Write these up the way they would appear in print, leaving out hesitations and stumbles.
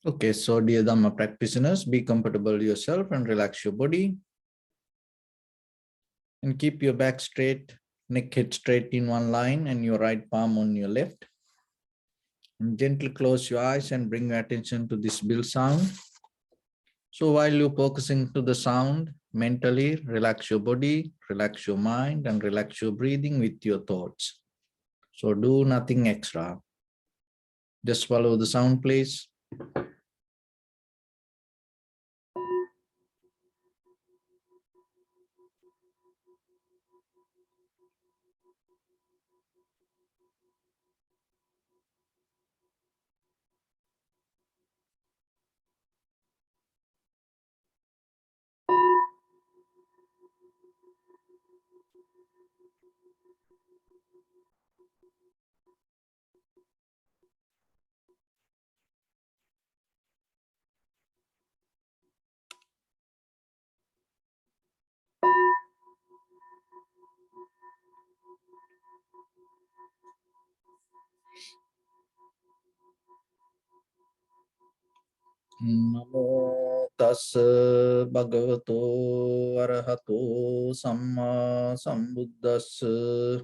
Okay, so dear Dharma practitioners, be comfortable yourself and relax your body. And keep your back straight, neck head straight in one line and your right palm on your left. And gently close your eyes and bring your attention to this bell sound. So while you're focusing to the sound, mentally relax your body, relax your mind, and relax your breathing with your thoughts. So do nothing extra. Just follow the sound, please. Namo tassa bhagavato arahato samma sambuddhassa.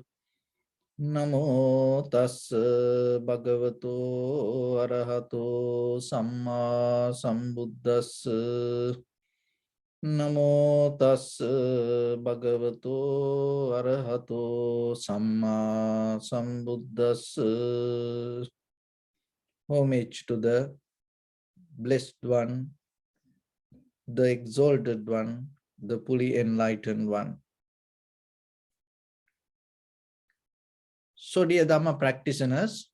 Namo tassa bhagavato arahato samma sambuddhassa. Namo tassa bhagavato arahato samma sambuddhassa. Homage to the Blessed One, the Exalted One, the fully enlightened One. So dear Dharma practitioners,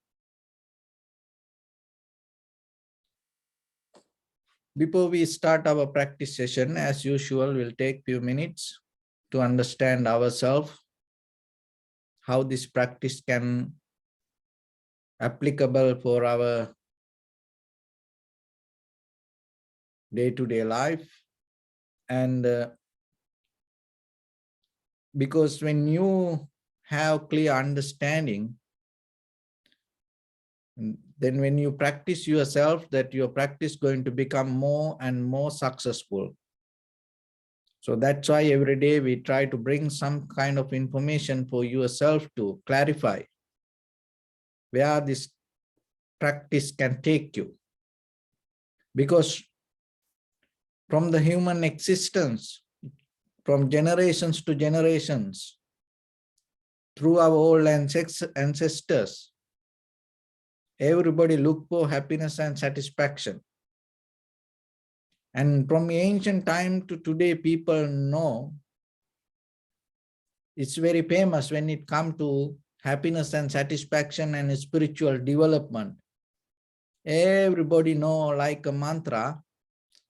before we start our practice session, as usual, we'll take few minutes to understand ourselves, how this practice can applicable for our day-to-day life. And because when you have clear understanding, then when you practice yourself, that your practice going to become more and more successful. So that's why every day we try to bring some kind of information for yourself to clarify where this practice can take you. Because from the human existence, from generations to generations, through our old ancestors, everybody look for happiness and satisfaction. And from ancient time to today, people know it's very famous when it comes to happiness and satisfaction and spiritual development. Everybody know like a mantra.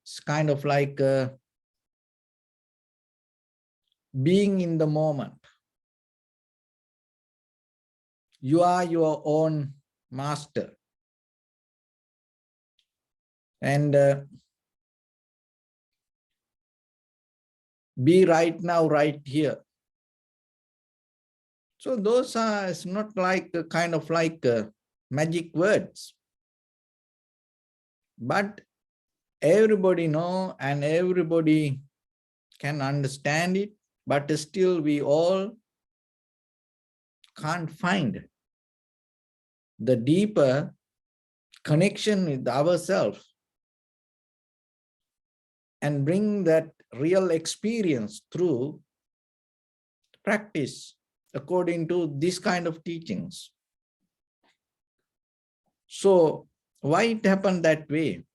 It's kind of like being in the moment. You are your own master. And be right now, right here. So those are, it's not like a kind of like magic words. But everybody know and everybody can understand it, but still we all can't find the deeper connection with ourselves and bring that real experience through practice according to this kind of teachings. So why it happened that way?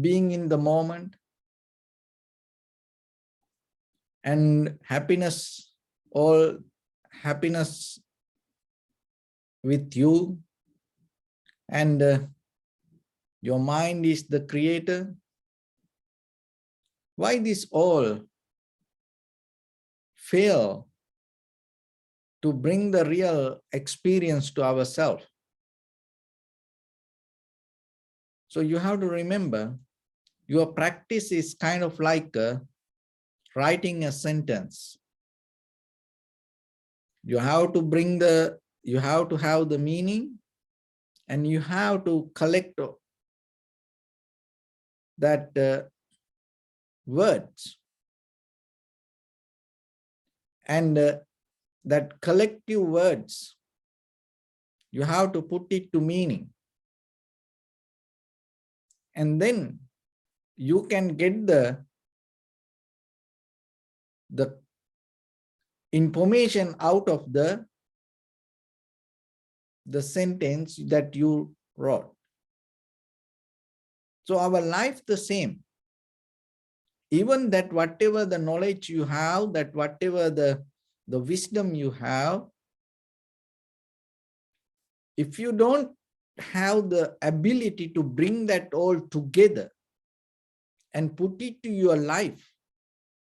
Being in the moment and happiness, all happiness with you, and your mind is the creator. Why this all fail to bring the real experience to ourselves? So you have to remember, your practice is kind of like writing a sentence. You have to bring the, you have to have the meaning, and you have to collect that words and that collective words, you have to put it to meaning. And then you can get the information out of the sentence that you wrote. So our life the same. Even that whatever the knowledge you have, that whatever the wisdom you have, if you don't have the ability to bring that all together and put it to your life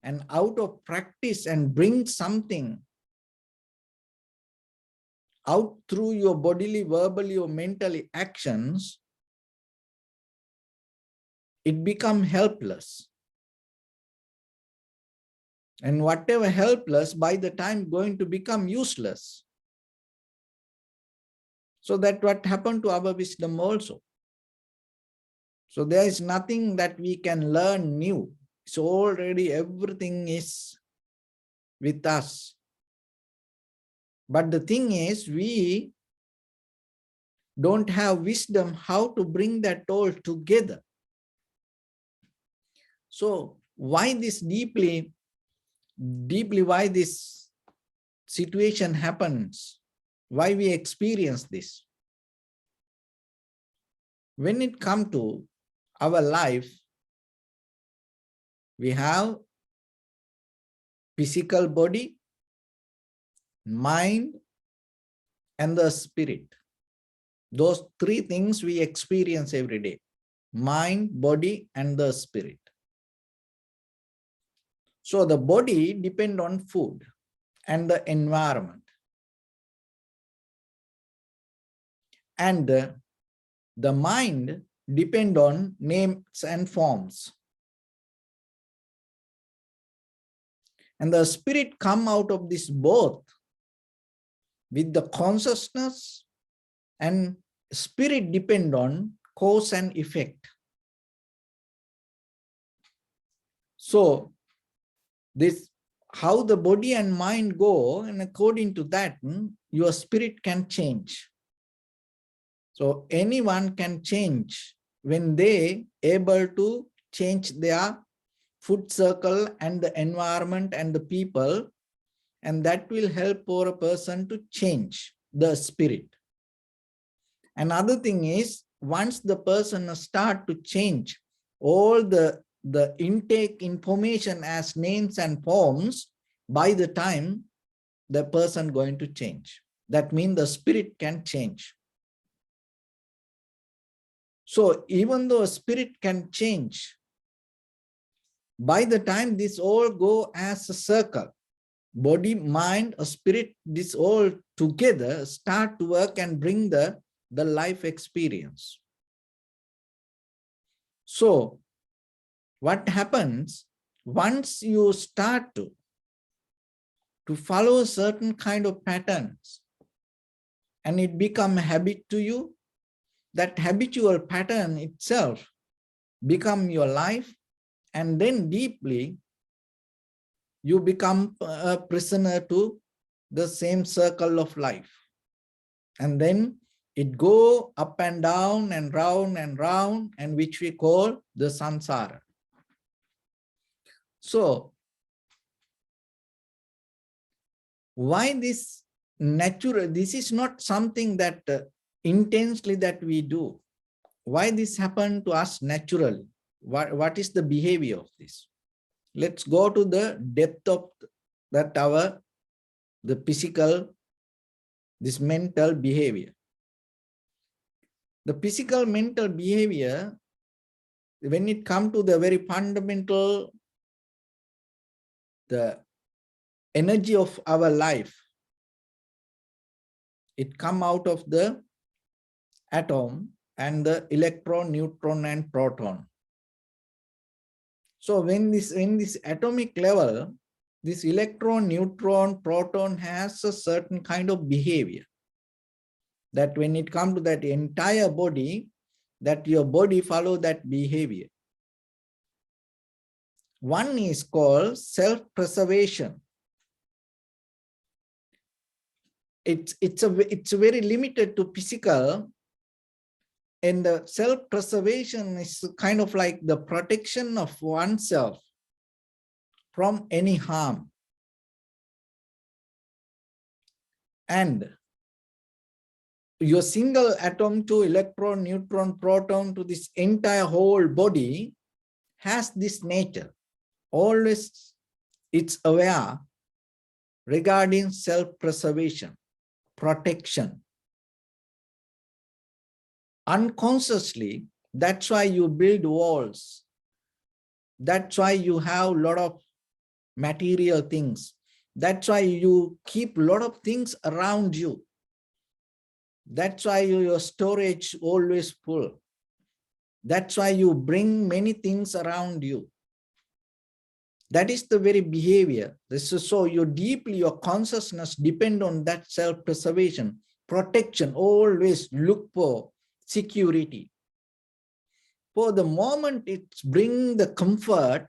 and out of practice and bring something out through your bodily, verbally, or mentally actions, it becomes helpless. And whatever helpless, by the time going to become useless. So that what happened to our wisdom also. So there is nothing that we can learn new. So already everything is with us. But the thing is, we don't have wisdom how to bring that all together. So why this deeply why this situation happens, why we experience this? When it comes to our life, we have physical body, mind, and the spirit. Those three things we experience every day: mind, body, and the spirit. So the body depends on food and the environment. And the mind depends on names and forms. And the spirit come out of this both with the consciousness, and spirit depend on cause and effect. So this, how the body and mind go, and according to that, your spirit can change. So anyone can change when they able to change their food circle and the environment and the people, and that will help for a person to change the spirit. Another thing is, once the person start to change all the intake information as names and forms, by the time the person going to change. That means the spirit can change. So even though spirit can change, by the time this all go as a circle, body, mind, or spirit, this all together start to work and bring the life experience. So what happens once you start to follow certain kind of patterns and it become a habit to you, that habitual pattern itself become your life, and then deeply you become a prisoner to the same circle of life. And then it go up and down and round, and which we call the samsara. So why this natural, this is not something that intensely that we do. Why this happened to us naturally? What is the behavior of this? Let's go to the depth of that the physical, this mental behavior. The physical mental behavior, when it comes to the very fundamental, the energy of our life, it come out of the atom and the electron, neutron, and proton. So when this atomic level, this electron, neutron, proton has a certain kind of behavior, that when it comes to that entire body, that your body follow that behavior. One is called self-preservation. It's very limited to physical, and the self-preservation is kind of like the protection of oneself from any harm. And your single atom to electron, neutron, proton to this entire whole body has this nature. Always it's aware regarding self-preservation, protection. Unconsciously, that's why you build walls. That's why you have a lot of material things. That's why you keep a lot of things around you. That's why your storage always full. That's why you bring many things around you. That is the very behavior. This is so you deeply, your consciousness depend on that self-preservation, protection, always look for security. For the moment, it's bring the comfort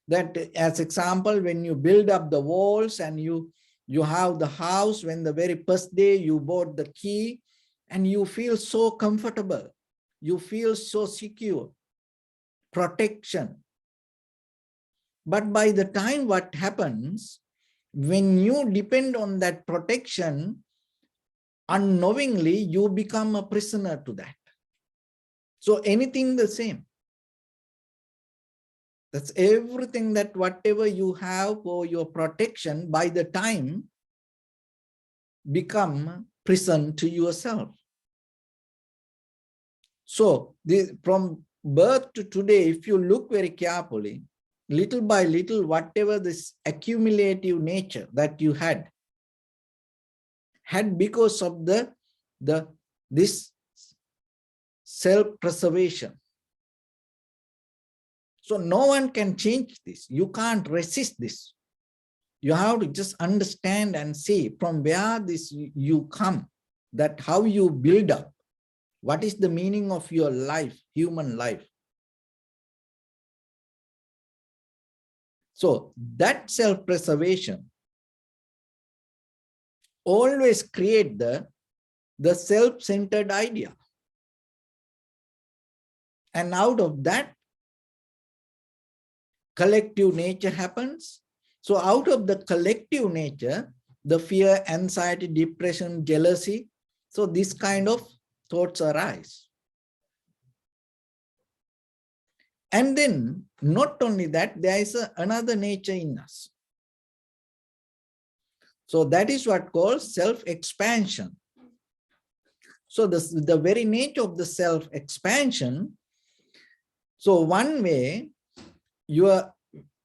that, as example, when you build up the walls and you have the house, when the very first day you bought the key and you feel so comfortable, you feel so secure, protection. But by the time what happens, when you depend on that protection, unknowingly, you become a prisoner to that. So anything the same. That's everything that whatever you have for your protection, by the time become prison to yourself. So from birth to today, if you look very carefully, little by little, whatever this accumulative nature that you had because of this self-preservation. So no one can change this. You can't resist this. You have to just understand and see from where this you come, that how you build up. What is the meaning of your life, human life? So that self-preservation always create the self-centered idea. And out of that, collective nature happens. So out of the collective nature, the fear, anxiety, depression, jealousy, so this kind of thoughts arise. And then not only that, there is another nature in us. So that is what calls self-expansion. So the very nature of the self-expansion, so one way, your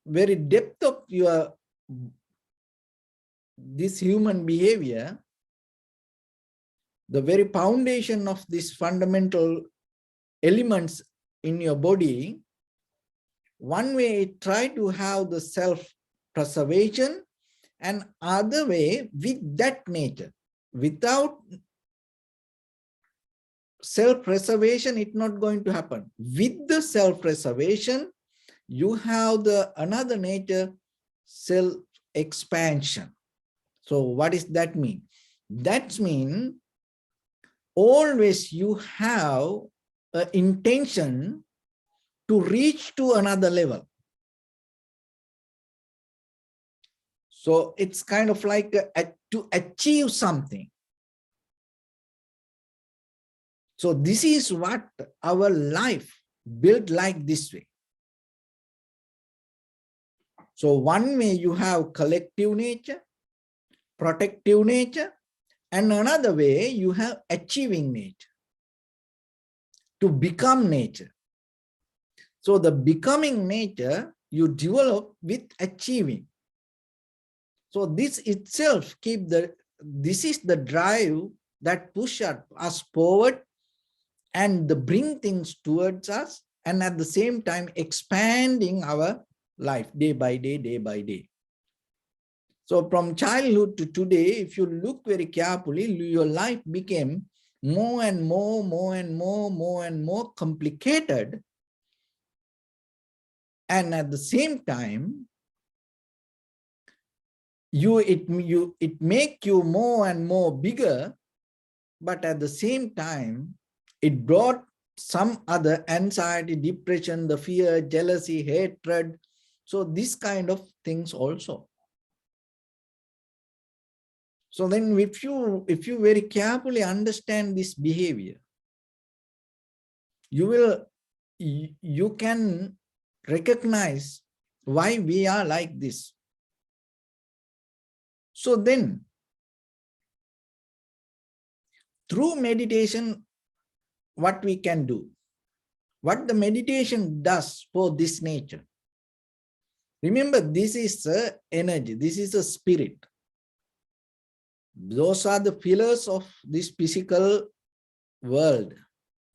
very depth of your this human behavior, the very foundation of these fundamental elements in your body, one way try to have the self-preservation, and other way with that nature. Without self-preservation, it's not going to happen. With the self-preservation, you have the another nature, self-expansion. So what does that mean? That means always you have an intention to reach to another level. So it's kind of like to achieve something. So this is what our life built like this way. So one way you have collective nature, protective nature, and another way you have achieving nature, to become nature. So the becoming nature you develop with achieving. So this itself this is the drive that push us forward and bring things towards us, and at the same time expanding our life day by day, day by day. So from childhood to today, if you look very carefully, your life became more and more complicated. And at the same time, it make you more and more bigger, but at the same time, it brought some other anxiety, depression, the fear, jealousy, hatred. So this kind of things also. So then if you very carefully understand this behavior, you can recognize why we are like this. So then through meditation, what we can do, what the meditation does for this nature. Remember, this is a energy, this is a spirit. Those are the pillars of this physical world.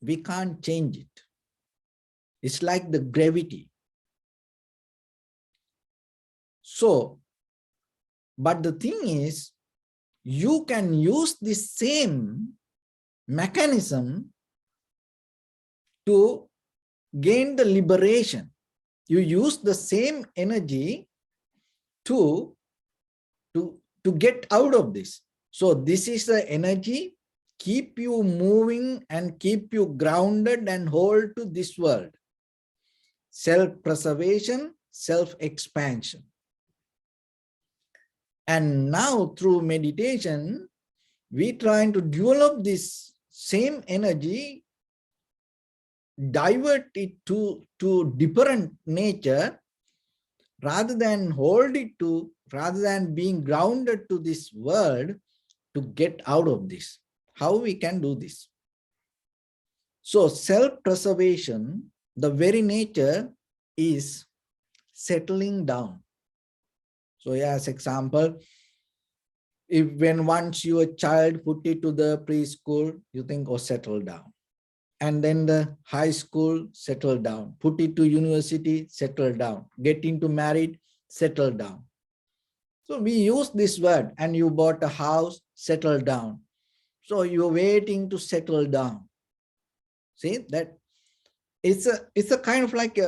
We can't change it. It's like the gravity. So, but the thing is, you can use the same mechanism to gain the liberation. You use the same energy to get out of this. So this is the energy, keep you moving and keep you grounded and hold to this world. Self-preservation, self-expansion. And now through meditation, we trying to develop this same energy, divert it to different nature, rather than hold it to, rather than being grounded to this world, to get out of this. How we can do this? So self-preservation, the very nature is settling down. So as example, if when once your child put it to the preschool, you think, oh, settle down. And then the high school, settle down. Put it to university, settle down. Get into married, settle down. So we use this word, and you bought a house, settle down. So you're waiting to settle down. See that it's a kind of like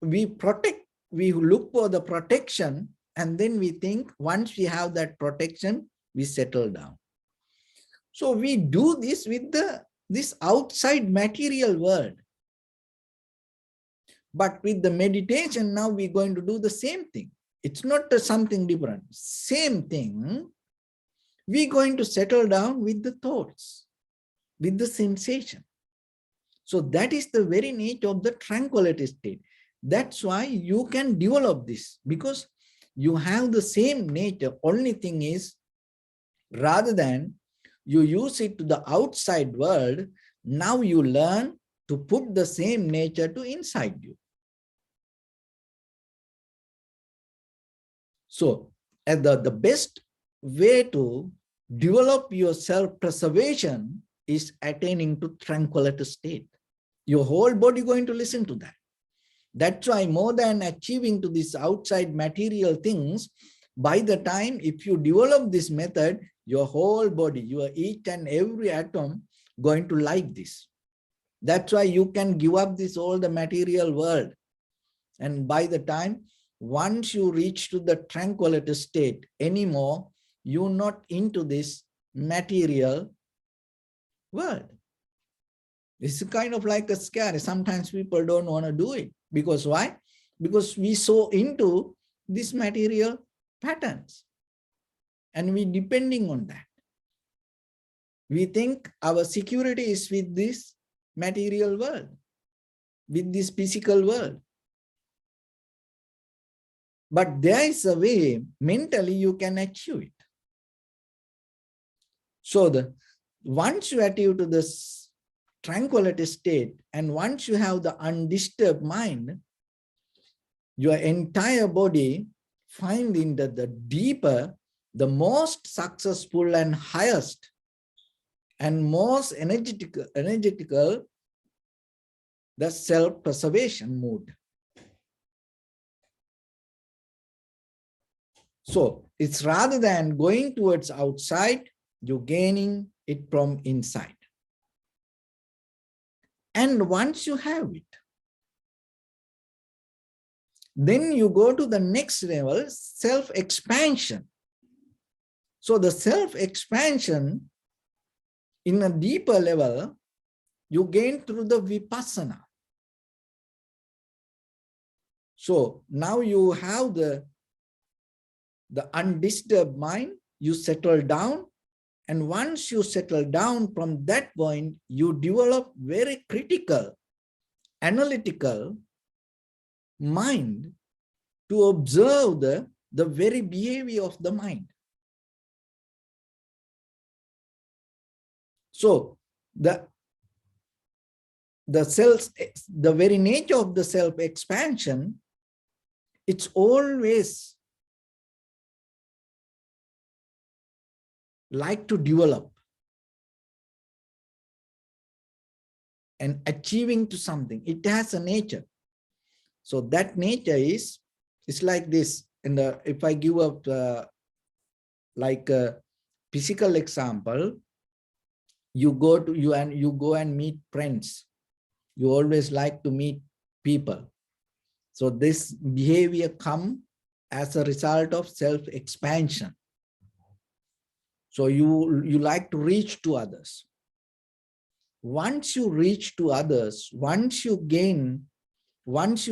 we protect, we look for the protection, and then we think once we have that protection, we settle down. So we do this with this outside material world. But with the meditation, now we're going to do the same thing. It's not something different. Same thing. We're going to settle down with the thoughts, with the sensation. So that is the very nature of the tranquility state. That's why you can develop this, because you have the same nature. Only thing is, rather than you use it to the outside world, now you learn to put the same nature to inside you. So the best way to develop your self-preservation is attaining to tranquility state. Your whole body going to listen to that. That's why more than achieving to these outside material things, by the time if you develop this method, your whole body, your each and every atom going to like this. That's why you can give up this all the material world. And by the time, once you reach to the tranquility state anymore, you're not into this material world. It's kind of like a scary. Sometimes people don't want to do it. Because why? Because we so into these material patterns. And we depending on that. We think our security is with this material world, with this physical world. But there is a way mentally you can achieve it. So once you achieve to this tranquility state, and once you have the undisturbed mind, your entire body finding that the deeper, the most successful and highest and most energetical, the self-preservation mood. So it's rather than going towards outside, you're gaining it from inside. And once you have it, Then you go to the next level, self-expansion. So the self-expansion in a deeper level, you gain through the vipassana. So now you have the undisturbed mind, you settle down. And once you settle down from that point, you develop very critical, analytical mind to observe the very behavior of the mind. So the very nature of the self-expansion, it's always like to develop and achieving to something. It has a nature. So that nature is like this. And if I give up like a physical example, you go and meet friends. You always like to meet people. So this behavior comes as a result of self-expansion. So you like to reach to others. Once you reach to others, once you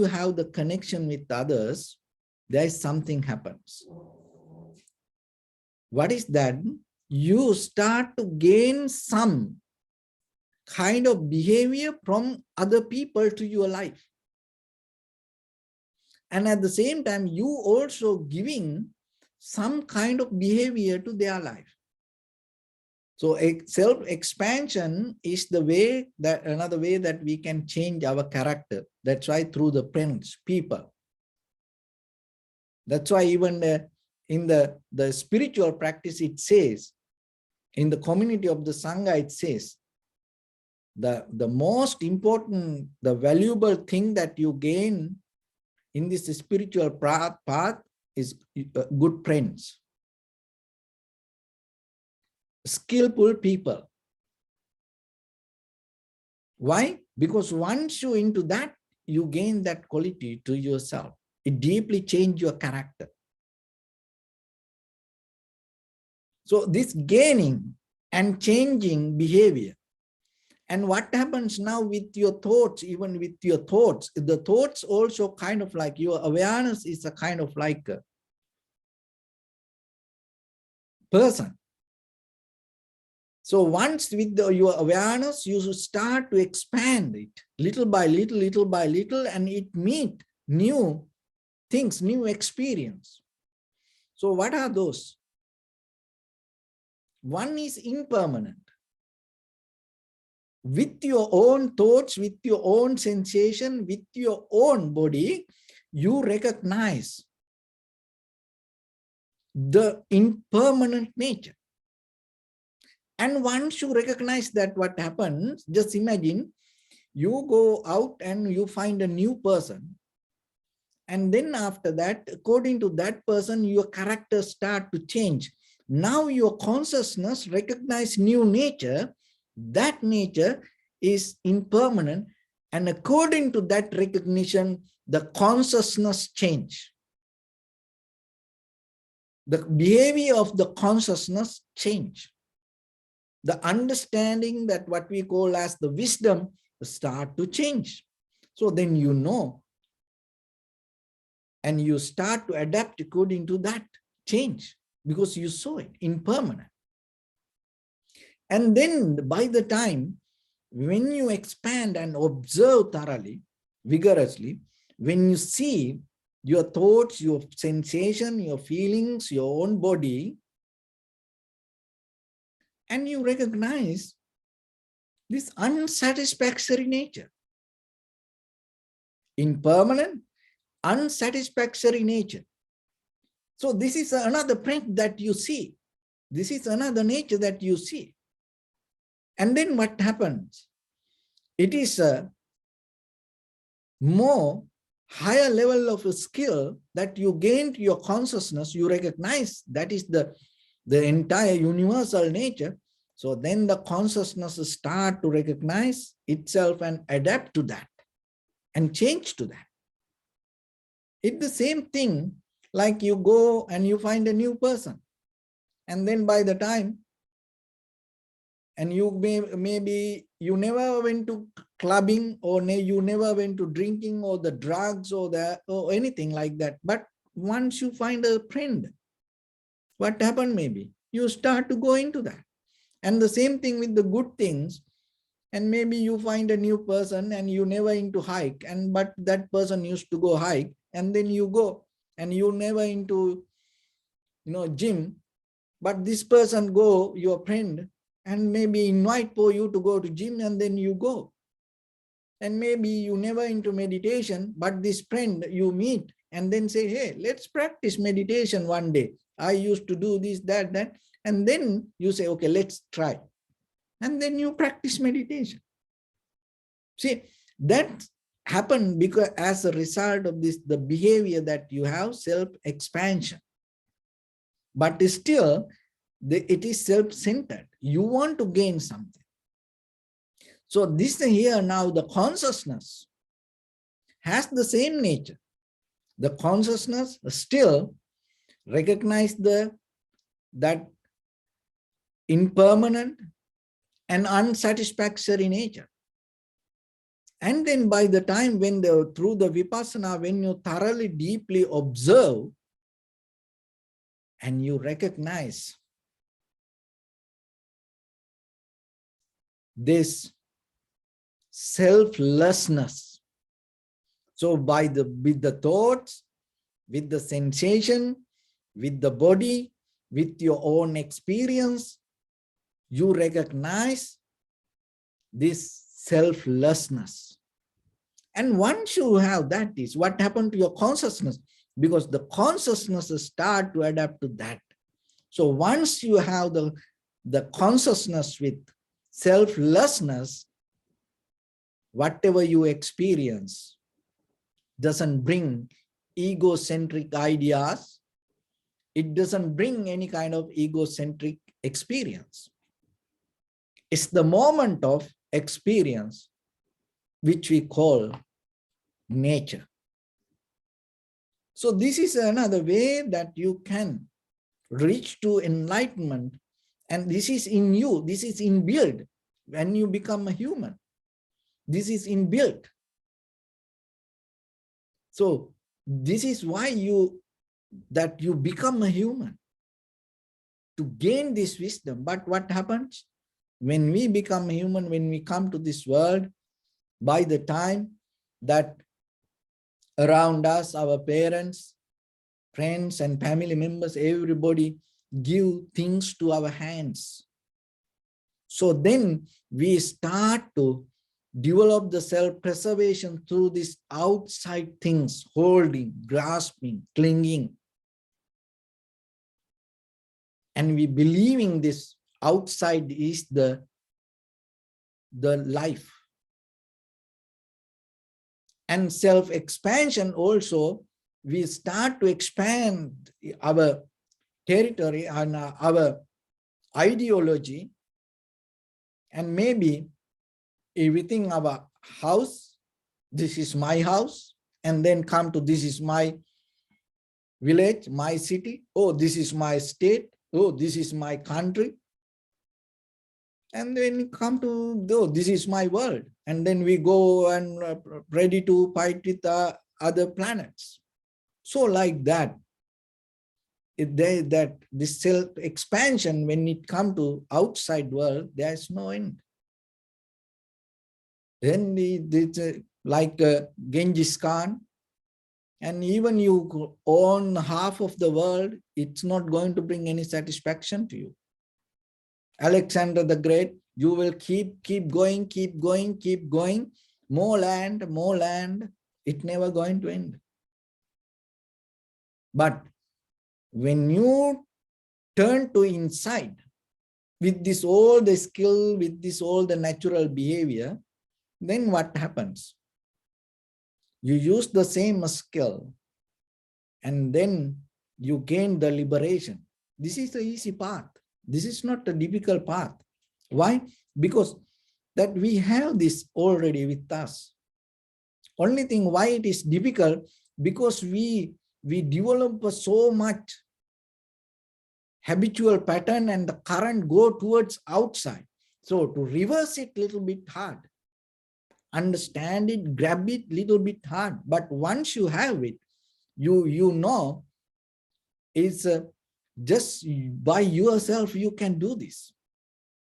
have the connection with others, there is something happens. What is that? You start to gain some kind of behavior from other people to your life. And at the same time, you also giving some kind of behavior to their life. So self-expansion is the way that another way that we can change our character. That's why through the friends, people. That's why even in the spiritual practice, it says, in the community of the Sangha, it says, the most important, the valuable thing that you gain in this spiritual path is good friends. Skillful people. Why? Because once you into that, you gain that quality to yourself. It deeply changes your character. So this gaining and changing behavior. And what happens now with your thoughts, even with your thoughts, the thoughts also kind of like your awareness is a kind of like a person. So once with your awareness, you start to expand it little by little, and it meet new things, new experience. So what are those? One is impermanent. With your own thoughts, with your own sensation, with your own body, you recognize the impermanent nature. And once you recognize that, what happens, just imagine you go out and you find a new person. And then after that, according to that person, your character start to change. Now your consciousness recognize new nature. That nature is impermanent. And according to that recognition, the consciousness change. The behavior of the consciousness change. The understanding, that what we call as the wisdom, start to change. So then you know, and you start to adapt according to that change, because you saw it impermanent. And then by the time when you expand and observe thoroughly, vigorously, when you see your thoughts, your sensation, your feelings, your own body, and you recognize this unsatisfactory nature, impermanent, unsatisfactory nature. So this is another print that you see. This is another nature that you see. And then what happens? It is a more higher level of a skill that you gain to your consciousness. You recognize that is the entire universal nature. So then the consciousness start to recognize itself and adapt to that and change to that. It's the same thing like you go and you find a new person. And then by the time, and you maybe you never went to clubbing, or you never went to drinking or the drugs or anything like that. But once you find a friend, what happened? Maybe you start to go into that. And the same thing with the good things. And maybe you find a new person and you never into hike, but that person used to go hike, and then you go, and you never into gym, but this person go, your friend, and maybe invite for you to go to gym, and then you go. And maybe you never into meditation, but this friend you meet and then say, hey, let's practice meditation one day. I used to do this, that. And then you say, okay, let's try. And then you practice meditation. See, that happened because as a result of this, the behavior that you have, self-expansion. But still, it is self-centered. You want to gain something. So this here now, the consciousness has the same nature. The consciousness still recognize that impermanent and unsatisfactory nature. And then by the time when through the vipassana, when you thoroughly, deeply observe and you recognize this selflessness. So with the thoughts, with the sensation, with the body, with your own experience, you recognize this selflessness. And once you have that, is what happened to your consciousness, because the consciousness start to adapt to that. So once you have the consciousness with selflessness, whatever you experience doesn't bring egocentric ideas. It doesn't bring any kind of egocentric experience. It's the moment of experience which we call nature. So this is another way that you can reach to enlightenment, and this is in you, this is inbuilt when you become a human. This is inbuilt. So this is why you become a human, to gain this wisdom. But what happens when we become a human, when we come to this world, by the time that around us, our parents, friends and family members, everybody give things to our hands. So then we start to develop the self-preservation through these outside things, holding, grasping, clinging. And we believing this outside is the life. And self-expansion also, we start to expand our territory and our ideology, and maybe everything, our house, this is my house, and then come to this is my village, my city, oh, this is my state, oh, this is my country. And then come to, oh, this is my world. And then we go and ready to fight with other planets. So like that, this self-expansion, when it comes to outside world, there's no end. Then like Genghis Khan, and even you own half of the world, it's not going to bring any satisfaction to you. Alexander the Great, you will keep going, more land, it's never going to end. But when you turn to inside, with this all the skill, with this all the natural behavior, then what happens? You use the same skill, and then you gain the liberation. This is the easy path. This is not a difficult path. Why? Because that we have this already with us. Only thing why it is difficult, because we develop so much habitual pattern and the current go towards outside. So to reverse it little bit hard. Understand it, grab it little bit hard. But once you have it, you know it's just by yourself you can do this.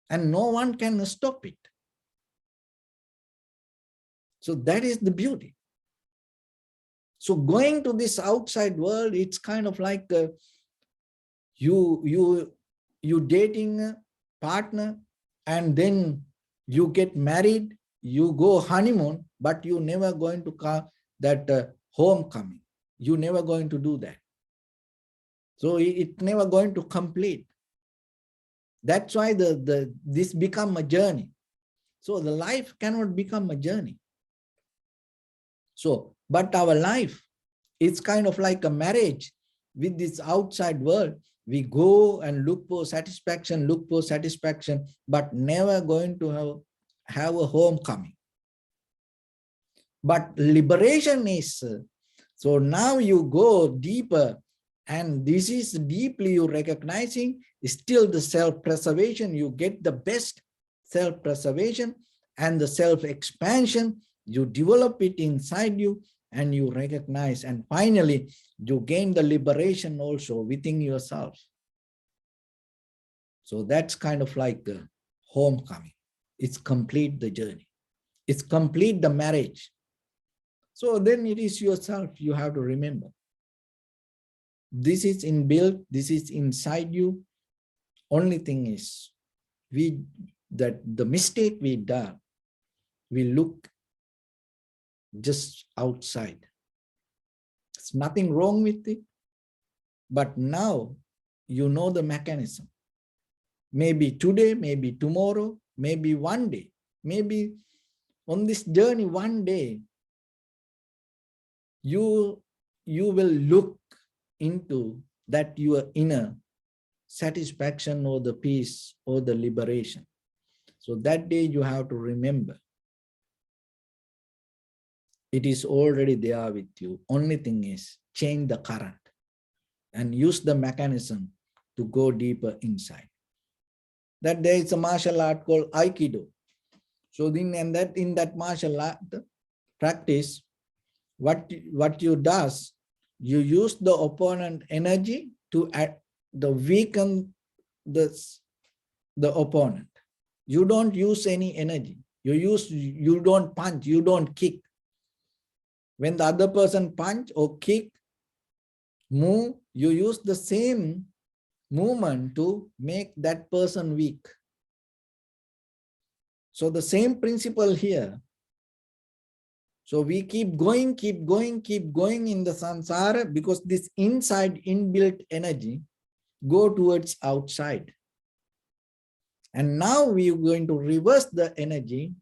And no one can stop it. So that is the beauty. So going to this outside world, it's kind of like you dating a partner, and then you get married, you go honeymoon, but you never going to come that homecoming. You never going to do that. So it never going to complete. That's why this become a journey. So the life cannot become a journey. So, but our life is kind of like a marriage with this outside world. We go and look for satisfaction, but never going to have a homecoming. But liberation is, so now you go deeper, and this is deeply you recognizing still the self-preservation. You get the best self-preservation and the self-expansion. You develop it inside you and you recognize, and finally you gain the liberation also within yourself. So that's kind of like the homecoming. It's complete the journey. It's complete the marriage. So then it is yourself you have to remember. This is inbuilt, this is inside you. Only thing is, that the mistake we done, we look just outside. There's nothing wrong with it. But now you know the mechanism. Maybe today, maybe tomorrow, maybe one day, maybe on this journey one day, you will look into that your inner satisfaction or the peace or the liberation. So that day you have to remember, it is already there with you. Only thing is change the current and use the mechanism to go deeper inside. That there is a martial art called Aikido. So in that martial art practice, what you does, you use the opponent energy to weaken the opponent. You don't use any energy. You don't punch, you don't kick. When the other person punch or kick, move, you use the same movement to make that person weak. So the same principle here. So we keep going in the samsara because this inside inbuilt energy go towards outside. And now we are going to reverse the energy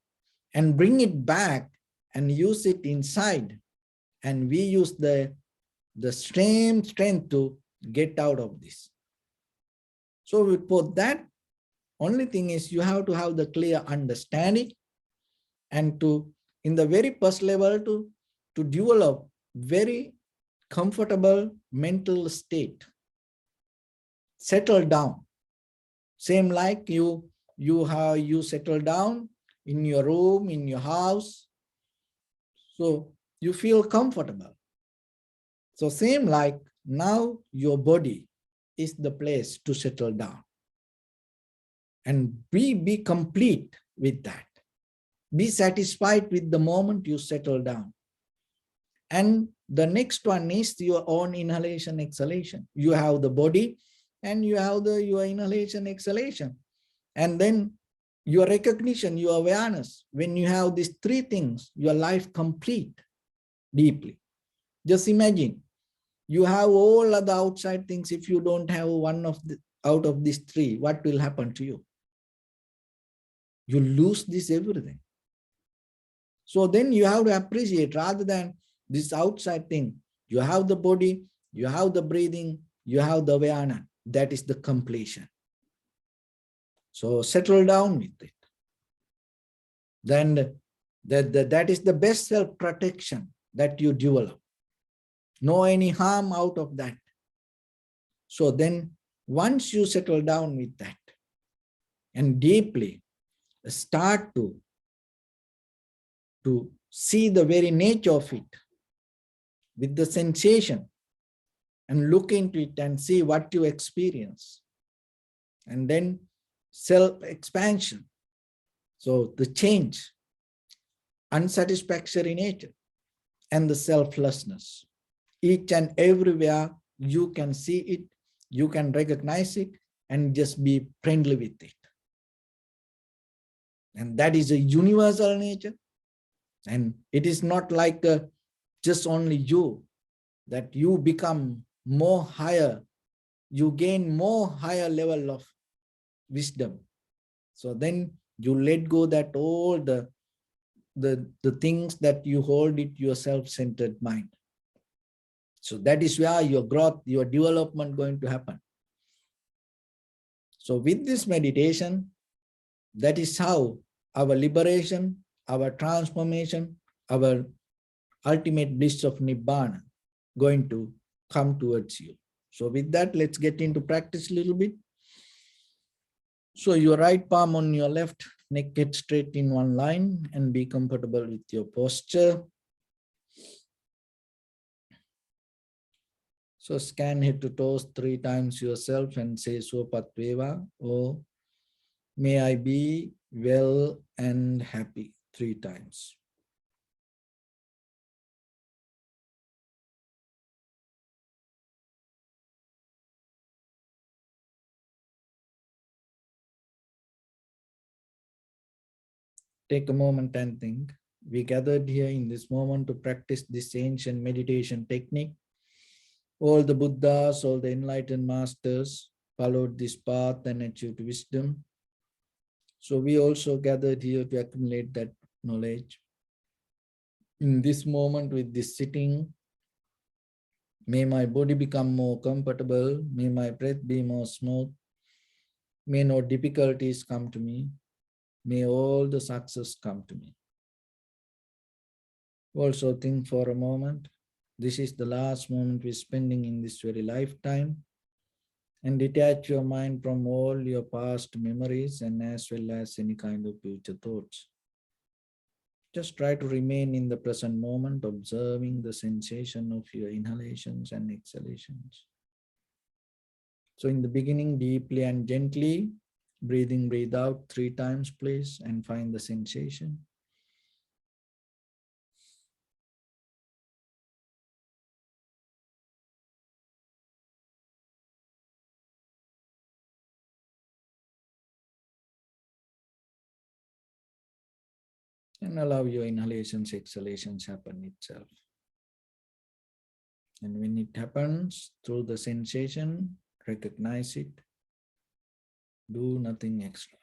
and bring it back and use it inside. And we use the same strength to get out of this. So for that, only thing is you have to have the clear understanding and to, in the very first level, to develop very comfortable mental state. Settle down. Same like you settle down in your room, in your house. So you feel comfortable. So same like now your body is the place to settle down. And be complete with that. Be satisfied with the moment you settle down. And the next one is your own inhalation, exhalation. You have the body and you have your inhalation, exhalation. And then your recognition, your awareness. When you have these three things, your life complete deeply. Just imagine, you have all other outside things. If you don't have one out of these three, what will happen to you? You lose this everything. So then you have to appreciate, rather than this outside thing, you have the body, you have the breathing, you have the awareness. That is the completion. So settle down with it. Then that is the best self-protection that you develop. no any harm out of that. So then once you settle down with that and deeply start to see the very nature of it with the sensation and look into it and see what you experience. And then self-expansion. So the change, unsatisfactory nature, and the selflessness. Each and everywhere you can see it, you can recognize it, and just be friendly with it. And that is a universal nature. And it is not like just only you, that you become more higher, you gain more higher level of wisdom. So then you let go that all the things that you hold it your self-centered mind. So that is where your growth, your development going to happen. So with this meditation, that is how our liberation, our transformation, our ultimate bliss of Nibbana going to come towards you. So with that, let's get into practice a little bit. So your right palm on your left, neck get straight in one line and be comfortable with your posture. So scan head to toes 3 times yourself and say Sopatveva, or may I be well and happy 3 times. Take a moment and think. We gathered here in this moment to practice this ancient meditation technique. All the Buddhas, all the enlightened masters followed this path and achieved wisdom. So we also gathered here to accumulate that knowledge. In this moment with this sitting, may my body become more comfortable. May my breath be more smooth. May no difficulties come to me. May all the success come to me. Also think for a moment. This is the last moment we're spending in this very lifetime. And detach your mind from all your past memories and as well as any kind of future thoughts. Just try to remain in the present moment, observing the sensation of your inhalations and exhalations. So in the beginning, deeply and gently, breathe in, breathe out 3 times, please, and find the sensation. And allow your inhalations, exhalations happen itself. And when it happens through the sensation, recognize it. Do nothing extra.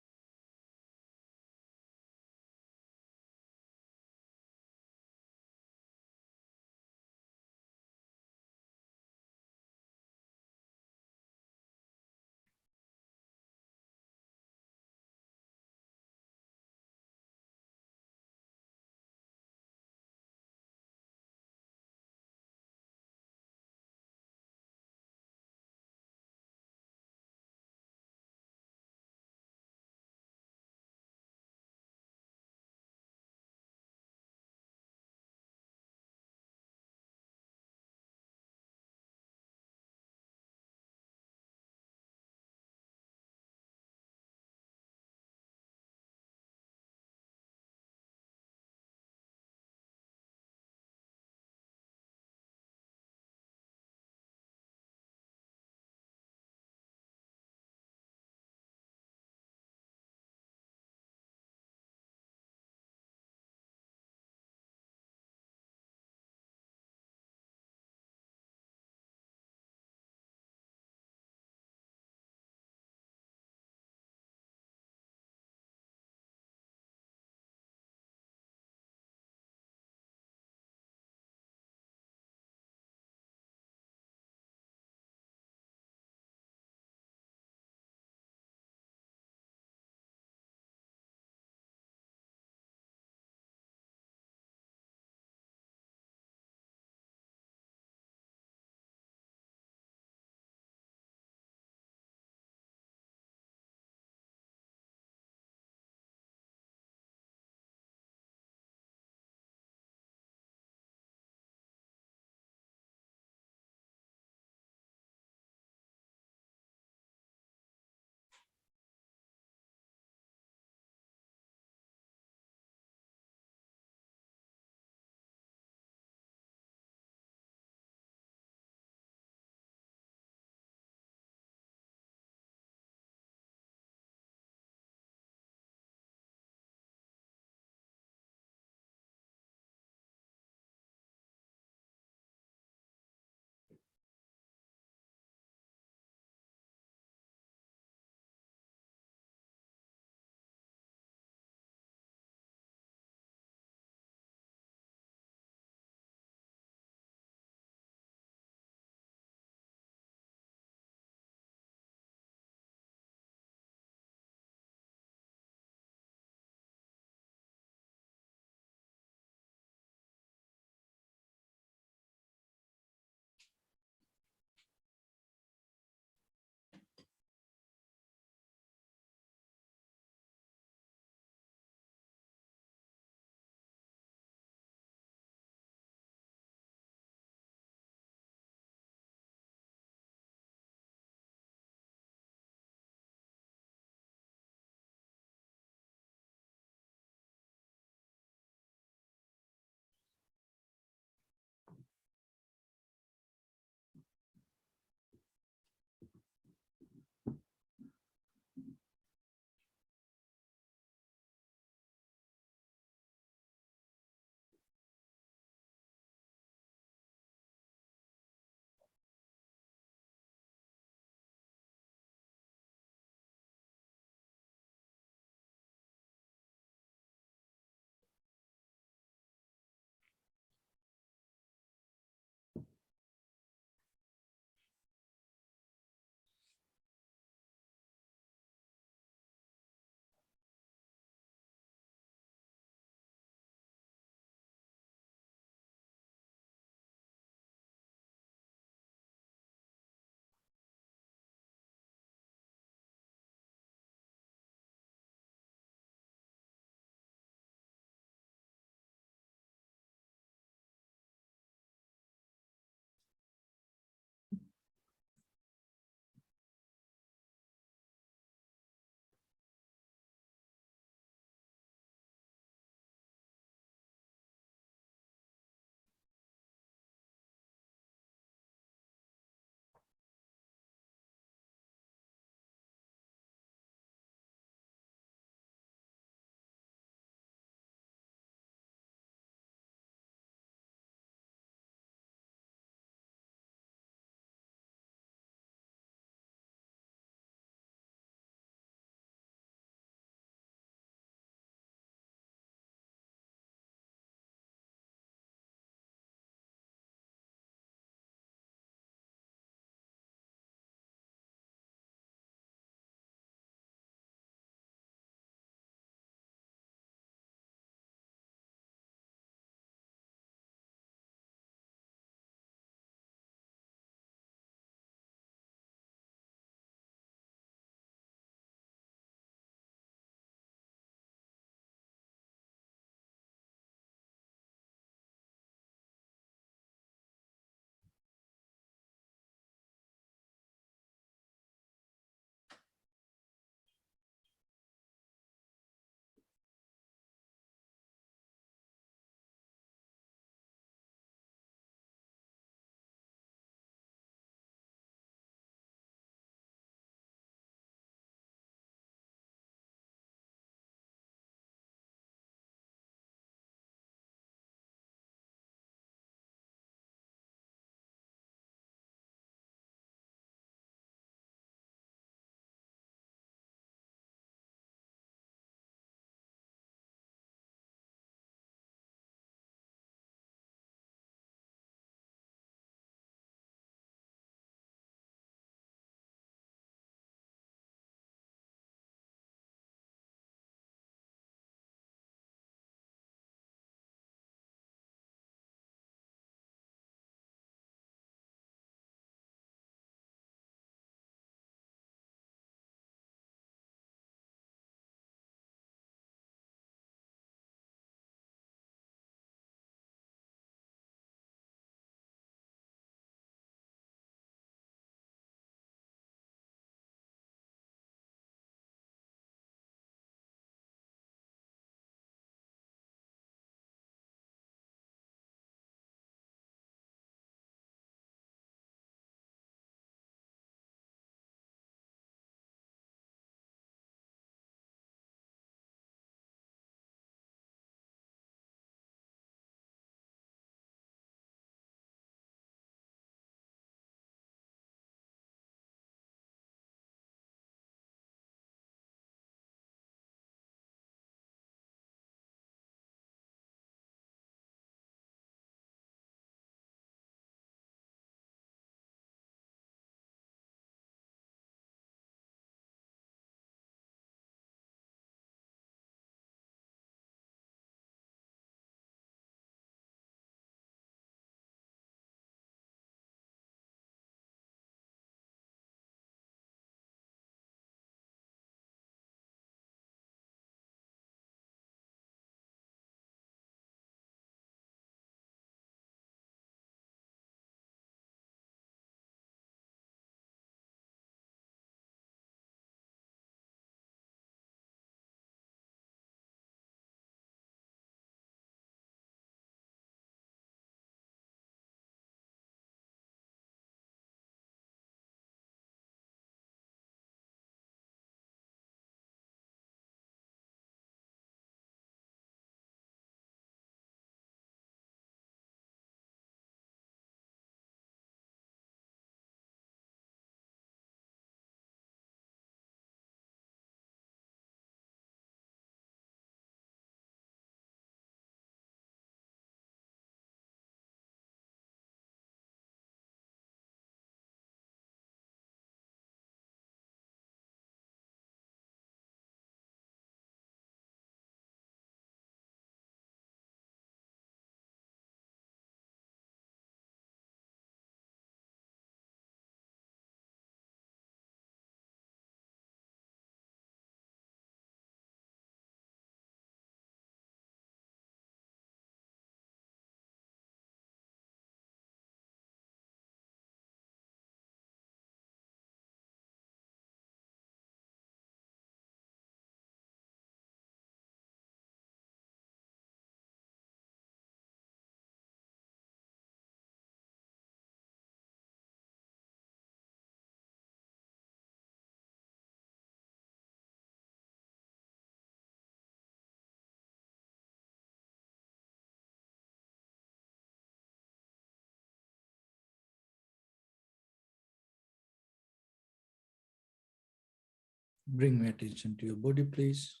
Bring attention to your body, please.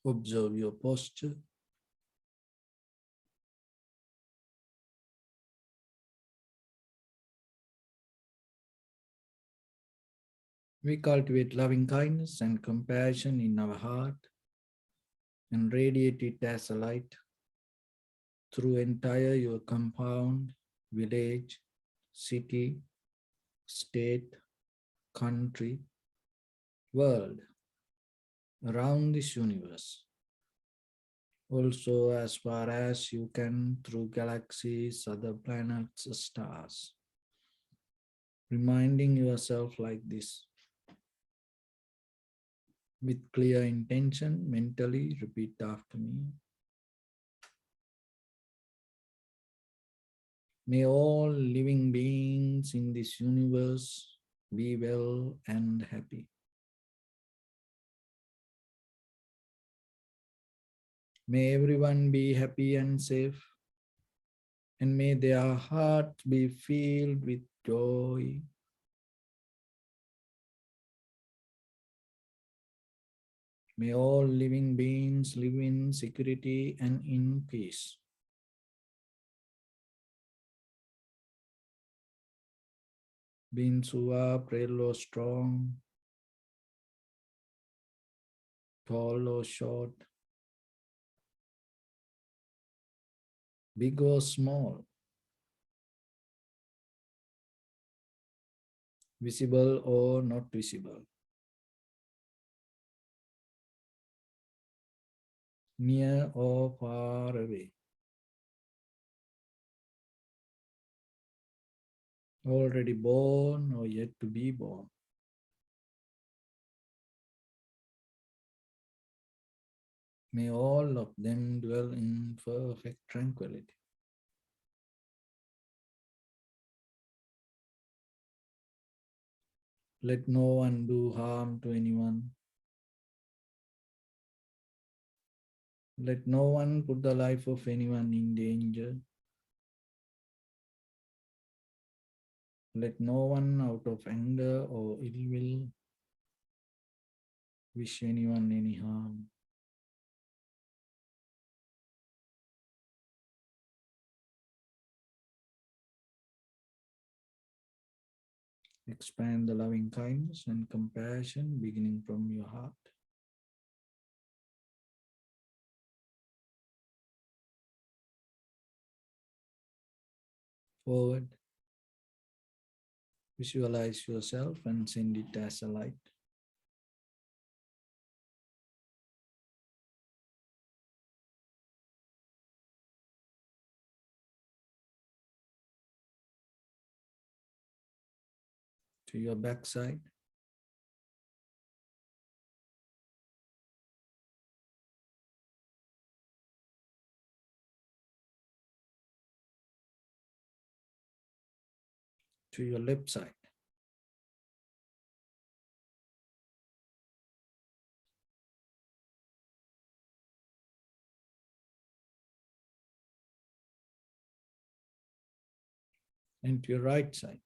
Observe your posture. We cultivate loving kindness and compassion in our heart and radiate it as a light through entire your compound, village, city, state, country, world, around this universe. Also as far as you can through galaxies, other planets, stars. Reminding yourself like this. With clear intention, mentally repeat after me. May all living beings in this universe be well and happy. May everyone be happy and safe, and may their heart be filled with joy. May all living beings live in security and in peace. Beings who are frail or strong, tall or short, big or small, visible or not visible, near or far away, already born or yet to be born. May all of them dwell in perfect tranquility. Let no one do harm to anyone. Let no one put the life of anyone in danger. Let no one out of anger or ill will wish anyone any harm. Expand the loving kindness and compassion beginning from your heart. Forward. Visualize yourself and send it as a light. To your backside. To your left side. And to your right side.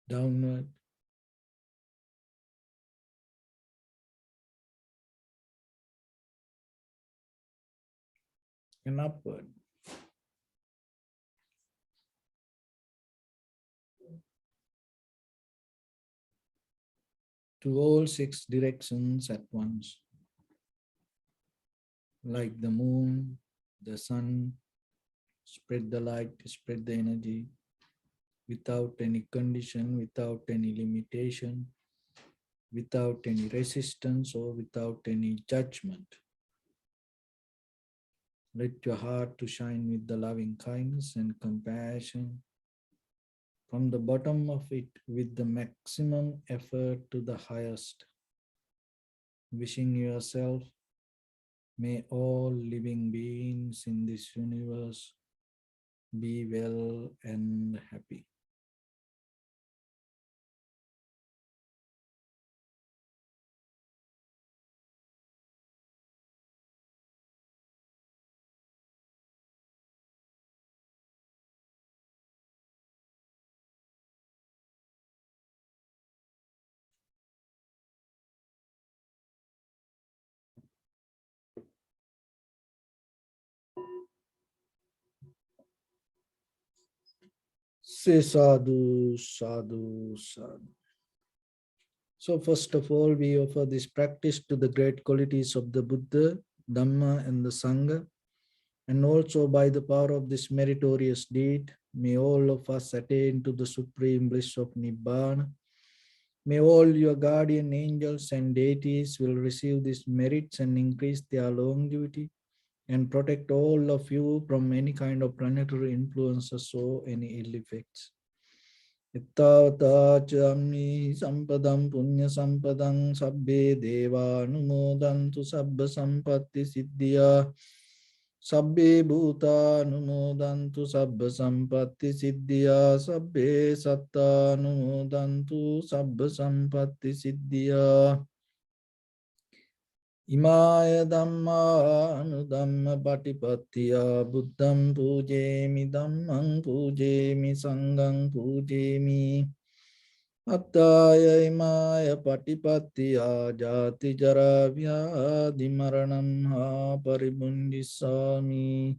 Downward. And upward. To all 6 directions at once. Like the moon, the sun, spread the light, spread the energy without any condition, without any limitation, without any resistance or without any judgment. Let your heart to shine with the loving kindness and compassion from the bottom of it with the maximum effort to the highest. Wishing yourself, may all living beings in this universe be well and happy. Say sadhu, sadhu, sadhu. So first of all, we offer this practice to the great qualities of the Buddha, Dhamma, and the Sangha. And also by the power of this meritorious deed, may all of us attain to the supreme bliss of Nibbana. May all your guardian angels and deities will receive these merits and increase their longevity and protect all of you from any kind of planetary influences or any ill effects. Ittavata chammi sampadam punya sampadam sabbe deva numodantu sabba sampatti siddhya sabbe bhuta numodantu sabba sampatti siddhya sabbe satta numodantu sabba sampatti siddhya Imaya Dhamma Anudhamma Patipattiya Buddham Pujemi Dhammam Pujemi Sangham Pujemi Attaya Imaya Patipattiya Jati Jara Vyadi Maranam Ha Paribundisami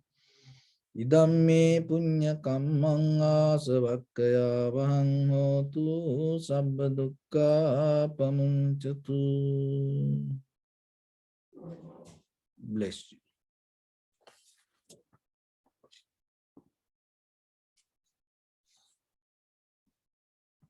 Idamme Punya Kammang Asavakkaya Vahang Hotu Sabba Dukkha Pamunchatu. Bless you.